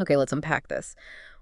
Okay, let's unpack this.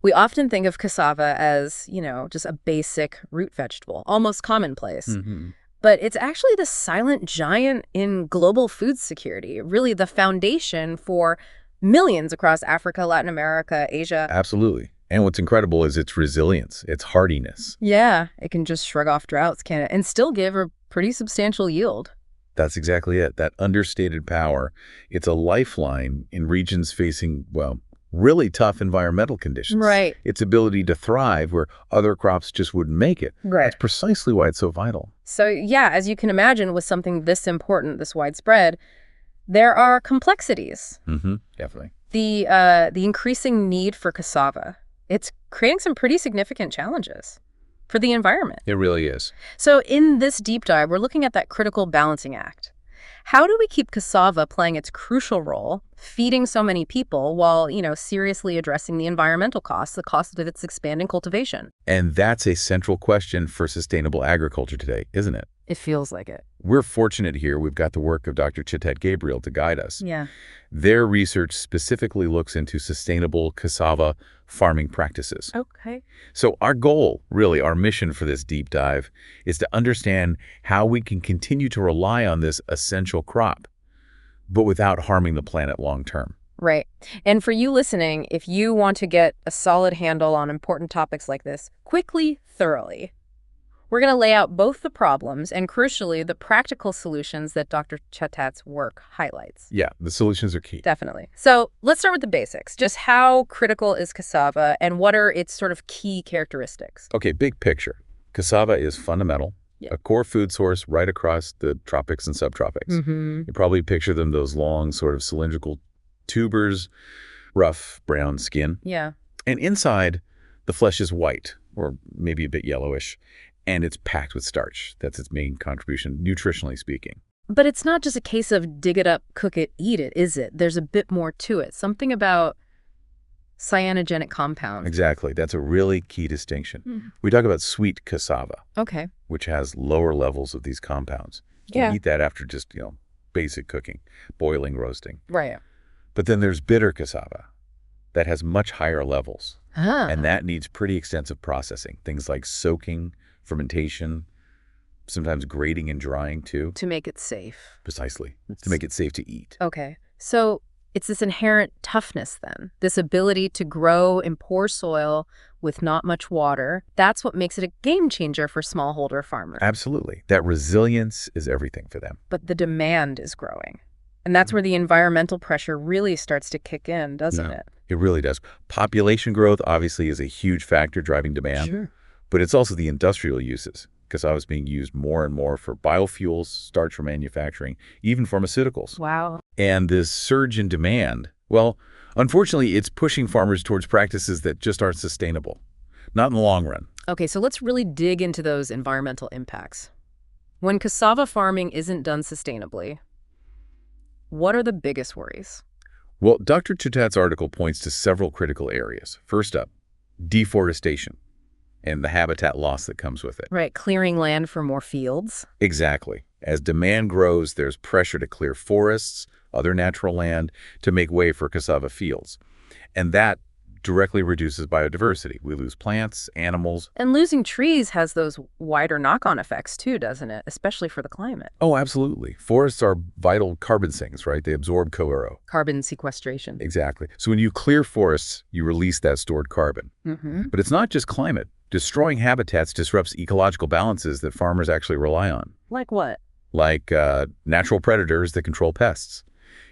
We often think of cassava as, just a basic root vegetable, almost commonplace. Hmm. But it's actually the silent giant in global food security, really the foundation for millions across Africa, Latin America, Asia. Absolutely. And what's incredible is its resilience, its hardiness. Yeah, it can just shrug off droughts, can it? And still give a pretty substantial yield. That's exactly it. That understated power. It's a lifeline in regions facing, well, really tough environmental conditions. Right. Its ability to thrive where other crops just wouldn't make it. Right. That's precisely why it's so vital. So yeah, as you can imagine, with something this important, this widespread, there are complexities. Definitely. The increasing need for cassava, it's creating some pretty significant challenges for the environment. It really is. So in this deep dive, we're looking at that critical balancing act. How do we keep cassava playing its crucial role, feeding so many people, while, seriously addressing the environmental costs, the cost of its expanding cultivation? And that's a central question for sustainable agriculture today, isn't it? It feels like it. We're fortunate here. We've got the work of Dr. Tchatat Gabriel to guide us. Yeah. Their research specifically looks into sustainable cassava farming practices. Okay. So our goal, really, our mission for this deep dive is to understand how we can continue to rely on this essential crop, but without harming the planet long term. Right. And for you listening, if you want to get a solid handle on important topics like this, quickly, thoroughly, we're going to lay out both the problems and, crucially, the practical solutions that Dr. Tchatat's work highlights. Yeah, the solutions are key. Definitely. So let's start with the basics. Just how critical is cassava and what are its sort of key characteristics? Okay, big picture. Cassava is fundamental, a core food source right across the tropics and subtropics. You probably picture them, those long sort of cylindrical tubers, rough brown skin. Yeah. And inside, the flesh is white or maybe a bit yellowish. And it's packed with starch. That's its main contribution, nutritionally speaking. But it's not just a case of dig it up, cook it, eat it, is it? There's a bit more to it. Something about cyanogenic compounds. Exactly. That's a really key distinction. We talk about sweet cassava, Okay. which has lower levels of these compounds. You can eat that after just, basic cooking, boiling, roasting. Right. But then there's bitter cassava that has much higher levels. And that needs pretty extensive processing, things like soaking, fermentation, sometimes grating and drying too. To make it safe. Precisely. To make it safe to eat. Okay. So it's this inherent toughness then, this ability to grow in poor soil with not much water. That's what makes it a game changer for smallholder farmers. Absolutely. That resilience is everything for them. But the demand is growing. And that's where the environmental pressure really starts to kick in, doesn't it? It really does. Population growth obviously is a huge factor driving demand. Sure. But it's also the industrial uses. Cassava is being used more and more for biofuels, starch for manufacturing, even pharmaceuticals. Wow. And this surge in demand, well, unfortunately, it's pushing farmers towards practices that just aren't sustainable. Not in the long run. Okay, so let's really dig into those environmental impacts. When cassava farming isn't done sustainably, what are the biggest worries? Well, Dr. Tchatat's article points to several critical areas. First up, deforestation and the habitat loss that comes with it. Right, clearing land for more fields. Exactly. As demand grows, there's pressure to clear forests, other natural land, to make way for cassava fields. And that directly reduces biodiversity. We lose plants, animals. And losing trees has those wider knock-on effects too, doesn't it? Especially for the climate. Oh, absolutely. Forests are vital carbon sinks, right? They absorb CO2. Carbon sequestration. Exactly. So when you clear forests, you release that stored carbon. But it's not just climate. Destroying habitats disrupts ecological balances that farmers actually rely on. Like what? Like natural predators that control pests.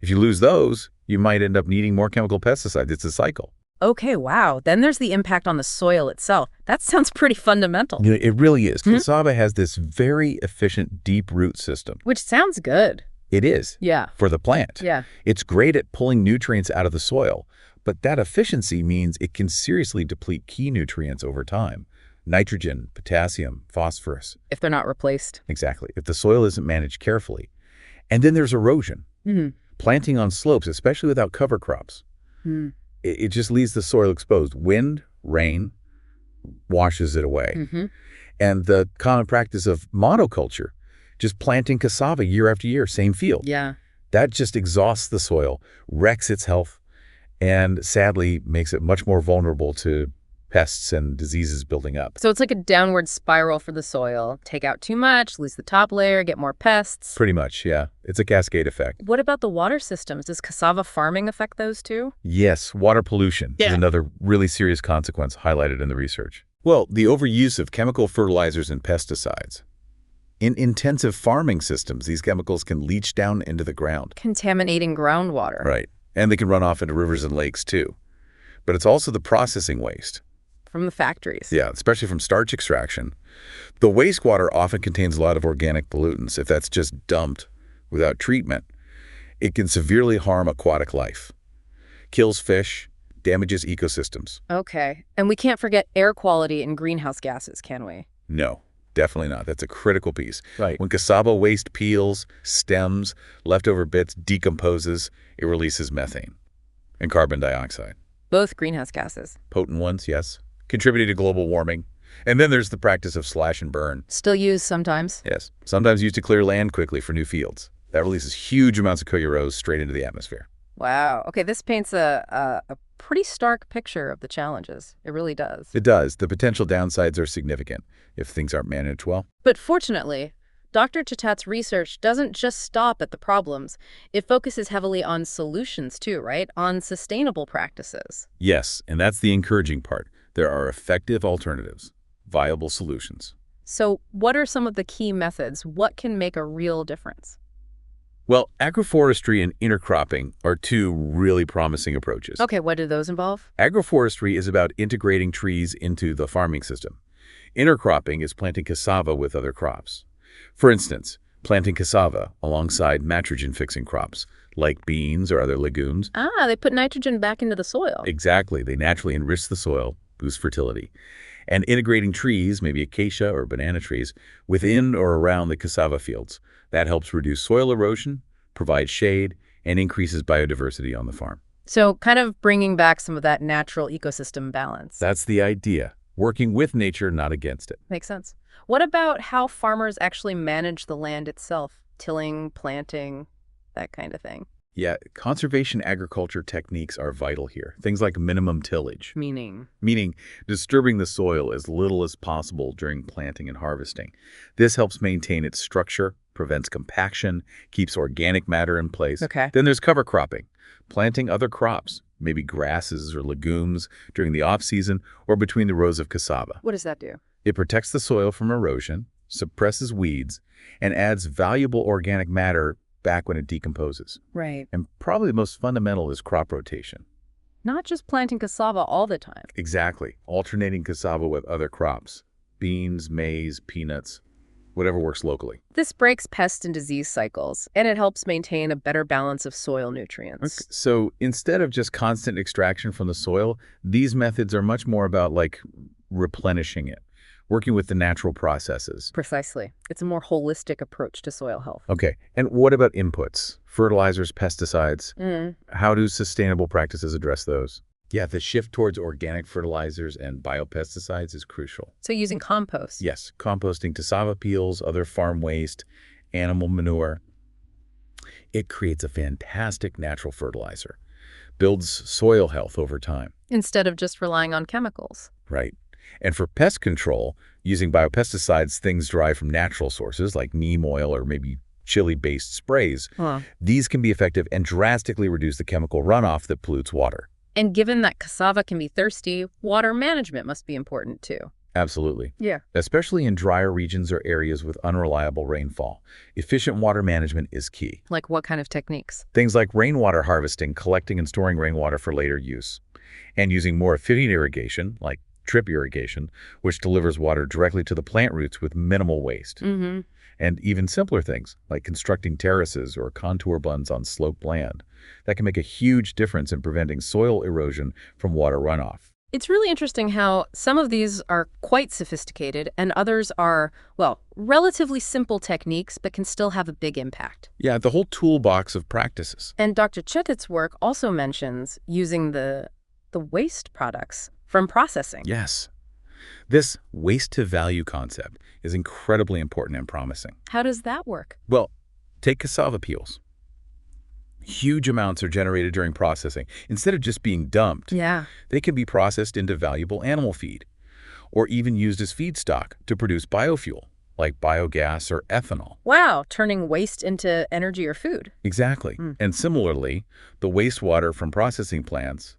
If you lose those, you might end up needing more chemical pesticides. It's a cycle. Okay, wow. Then there's the impact on the soil itself. That sounds pretty fundamental. It really is. Cassava has this very efficient deep root system. Which sounds good. It is. Yeah. For the plant. Yeah. It's great at pulling nutrients out of the soil, but that efficiency means it can seriously deplete key nutrients over time. Nitrogen, potassium, phosphorus. If they're not replaced. Exactly. If the soil isn't managed carefully. And then there's erosion. Planting on slopes, especially without cover crops. It just leaves the soil exposed. Wind, rain, washes it away. And the common practice of monoculture, just planting cassava year after year, same field. Yeah. That just exhausts the soil, wrecks its health, and sadly makes it much more vulnerable to pests and diseases building up. So it's like a downward spiral for the soil. Take out too much, lose the top layer, get more pests. Pretty much, yeah. It's a cascade effect. What about the water systems? Does cassava farming affect those too? Yes, water pollution is another really serious consequence highlighted in the research. Well, the overuse of chemical fertilizers and pesticides. In intensive farming systems, these chemicals can leach down into the ground. Contaminating groundwater. Right. And they can run off into rivers and lakes too. But it's also the processing waste. From the factories. Yeah, especially from starch extraction. The wastewater often contains a lot of organic pollutants. If that's just dumped without treatment, it can severely harm aquatic life, kills fish, damages ecosystems. Okay. And we can't forget air quality and greenhouse gases, can we? No, definitely not. That's a critical piece. Right. When cassava waste peels, stems, leftover bits decomposes, it releases methane and carbon dioxide. Both greenhouse gases. Potent ones, yes, contributing to global warming. And then there's the practice of slash and burn. Still used sometimes. Yes, sometimes used to clear land quickly for new fields. That releases huge amounts of koyo straight into the atmosphere. Wow. Okay, this paints a pretty stark picture of the challenges. It really does. It does. The potential downsides are significant if things aren't managed well. But fortunately, Dr. Tchatat's research doesn't just stop at the problems. It focuses heavily on solutions too, right? On sustainable practices. Yes, and that's the encouraging part. There are effective alternatives, viable solutions. So what are some of the key methods? What can make a real difference? Well, agroforestry and intercropping are two really promising approaches. Okay, what do those involve? Agroforestry is about integrating trees into the farming system. Intercropping is planting cassava with other crops. For instance, planting cassava alongside nitrogen-fixing crops, like beans or other legumes. Ah, they put nitrogen back into the soil. Exactly. They naturally enrich the soil, boost fertility. And integrating trees, maybe acacia or banana trees, within or around the cassava fields. That helps reduce soil erosion, provide shade, and increases biodiversity on the farm. So kind of bringing back some of that natural ecosystem balance. That's the idea. Working with nature, not against it. Makes sense. What about how farmers actually manage the land itself? Tilling, planting, that kind of thing. Yeah, conservation agriculture techniques are vital here. Things like minimum tillage. Meaning Disturbing the soil as little as possible during planting and harvesting. This helps maintain its structure, prevents compaction, keeps organic matter in place. Okay. Then there's cover cropping, planting other crops, maybe grasses or legumes during the off-season or between the rows of cassava. What does that do? It protects the soil from erosion, suppresses weeds, and adds valuable organic matter back when it decomposes. Right. And probably the most fundamental is crop rotation. Not just planting cassava all the time. Exactly. Alternating cassava with other crops. Beans, maize, peanuts, whatever works locally. This breaks pest and disease cycles, and it helps maintain a better balance of soil nutrients. Okay. So instead of just constant extraction from the soil, these methods are much more about replenishing it, working with the natural processes. Precisely. It's a more holistic approach to soil health. Okay. And what about inputs? Fertilizers, pesticides? How do sustainable practices address those? Yeah, the shift towards organic fertilizers and biopesticides is crucial. So using compost. Yes, composting cassava peels, other farm waste, animal manure. It creates a fantastic natural fertilizer, builds soil health over time. Instead of just relying on chemicals. Right. And for pest control, using biopesticides, things derived from natural sources like neem oil or maybe chili-based sprays, these can be effective and drastically reduce the chemical runoff that pollutes water. And given that cassava can be thirsty, water management must be important too. Absolutely. Yeah. Especially in drier regions or areas with unreliable rainfall. Efficient water management is key. Like what kind of techniques? Things like rainwater harvesting, collecting and storing rainwater for later use, and using more efficient irrigation, like drip irrigation, which delivers water directly to the plant roots with minimal waste. And even simpler things, like constructing terraces or contour bunds on sloped land. That can make a huge difference in preventing soil erosion from water runoff. It's really interesting how some of these are quite sophisticated and others are, well, relatively simple techniques but can still have a big impact. Yeah, the whole toolbox of practices. And Dr. Tchatat's work also mentions using the waste products from processing. Yes. This waste-to-value concept is incredibly important and promising. How does that work? Well, take cassava peels. Huge amounts are generated during processing. Instead of just being dumped, Yeah. they can be processed into valuable animal feed, or even used as feedstock to produce biofuel, like biogas or ethanol. Wow, turning waste into energy or food. Exactly. And similarly, the wastewater from processing plants,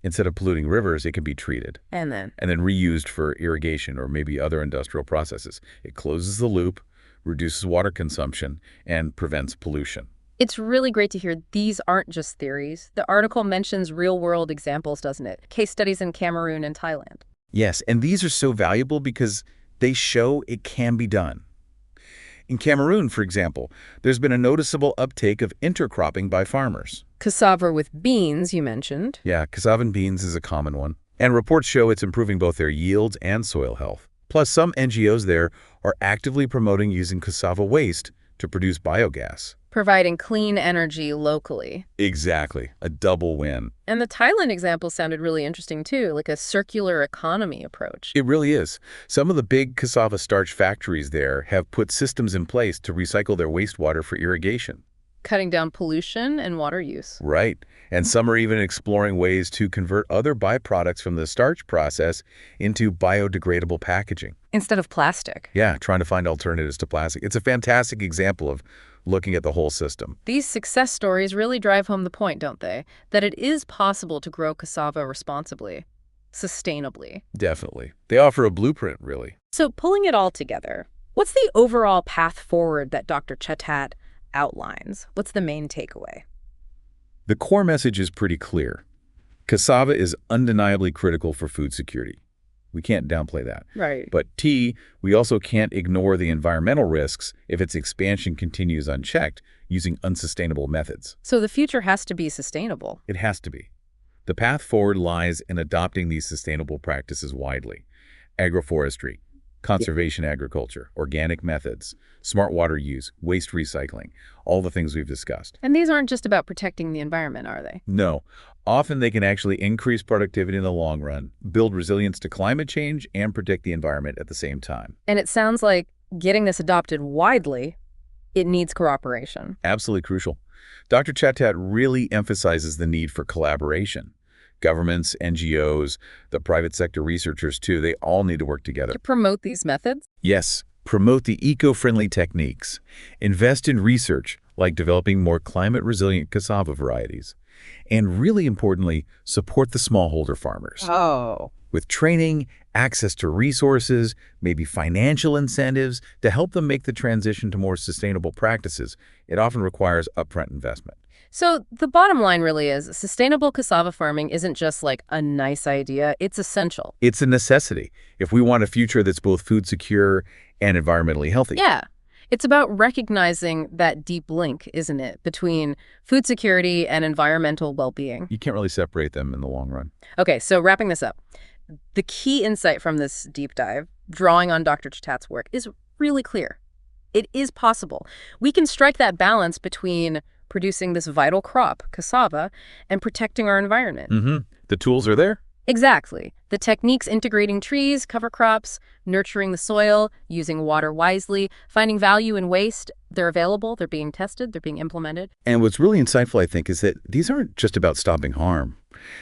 instead of polluting rivers, it can be treated And then, and then reused for irrigation or maybe other industrial processes. It closes the loop, reduces water consumption, and prevents pollution. it's really great to hear these aren't just theories. The article mentions real-world examples, doesn't it? Case studies in Cameroon and Thailand. Yes, and these are so valuable because they show it can be done. In Cameroon, for example, there's been a noticeable uptake of intercropping by farmers. Cassava with beans, you mentioned. Yeah, cassava and beans is a common one. And reports show it's improving both their yields and soil health. Plus, some NGOs there are actively promoting using cassava waste to produce biogas. Providing clean energy locally. Exactly. A double win. And the Thailand example sounded really interesting too, like a circular economy approach. It really is. Some of the big cassava starch factories there have put systems in place to recycle their wastewater for irrigation. Cutting down pollution and water use. Right. And some are even exploring ways to convert other byproducts from the starch process into biodegradable packaging. Instead of plastic. Yeah, trying to find alternatives to plastic. It's a fantastic example of looking at the whole system. These success stories really drive home the point, don't they? That it is possible to grow cassava responsibly, sustainably. Definitely. They offer a blueprint, really. So pulling it all together, what's the overall path forward that Dr. Tchatat outlines? What's the main takeaway? The core message is pretty clear. Cassava is undeniably critical for food security. We can't downplay that. Right. But we also can't ignore the environmental risks if its expansion continues unchecked using unsustainable methods. So the future has to be sustainable. It has to be. The path forward lies in adopting these sustainable practices widely. Agroforestry, conservation agriculture, organic methods, smart water use, waste recycling, all the things we've discussed. And these aren't just about protecting the environment, are they? No. Often they can actually increase productivity in the long run, build resilience to climate change, and protect the environment at the same time. And it sounds like getting this adopted widely, it needs cooperation. Absolutely crucial. Dr. Tchatat really emphasizes the need for collaboration. Governments, NGOs, the private sector researchers too, they all need to work together. To promote these methods? Yes, promote the eco-friendly techniques. Invest in research, like developing more climate-resilient cassava varieties. And really importantly, support the smallholder farmers. Oh. With training, access to resources, maybe financial incentives to help them make the transition to more sustainable practices. It often requires upfront investment. So the bottom line really is sustainable cassava farming isn't just like a nice idea, it's essential. It's a necessity if we want a future that's both food secure and environmentally healthy. Yeah. It's about recognizing that deep link, isn't it, between food security and environmental well-being. You can't really separate them in the long run. Okay, so wrapping this up, the key insight from this deep dive, drawing on Dr. Tchatat's work, is really clear. It is possible. We can strike that balance between producing this vital crop, cassava, and protecting our environment. The tools are there. Exactly. The techniques integrating trees, cover crops, nurturing the soil, using water wisely, finding value in waste, they're available, they're being tested, they're being implemented. And what's really insightful, I think, is that these aren't just about stopping harm.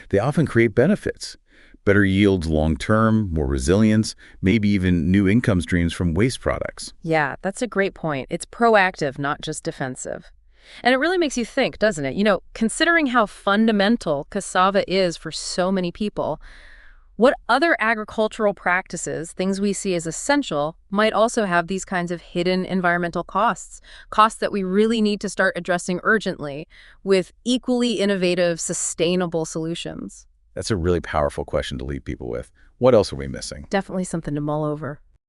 They often create benefits. Better yields long-term, more resilience, maybe even new income streams from waste products. Yeah, that's a great point. It's proactive, not just defensive. And it really makes you think, doesn't it? You know, considering how fundamental cassava is for so many people, what other agricultural practices, things we see as essential, might also have these kinds of hidden environmental costs that we really need to start addressing urgently with equally innovative, sustainable solutions? That's a really powerful question to leave people with. What else are we missing? Definitely something to mull over.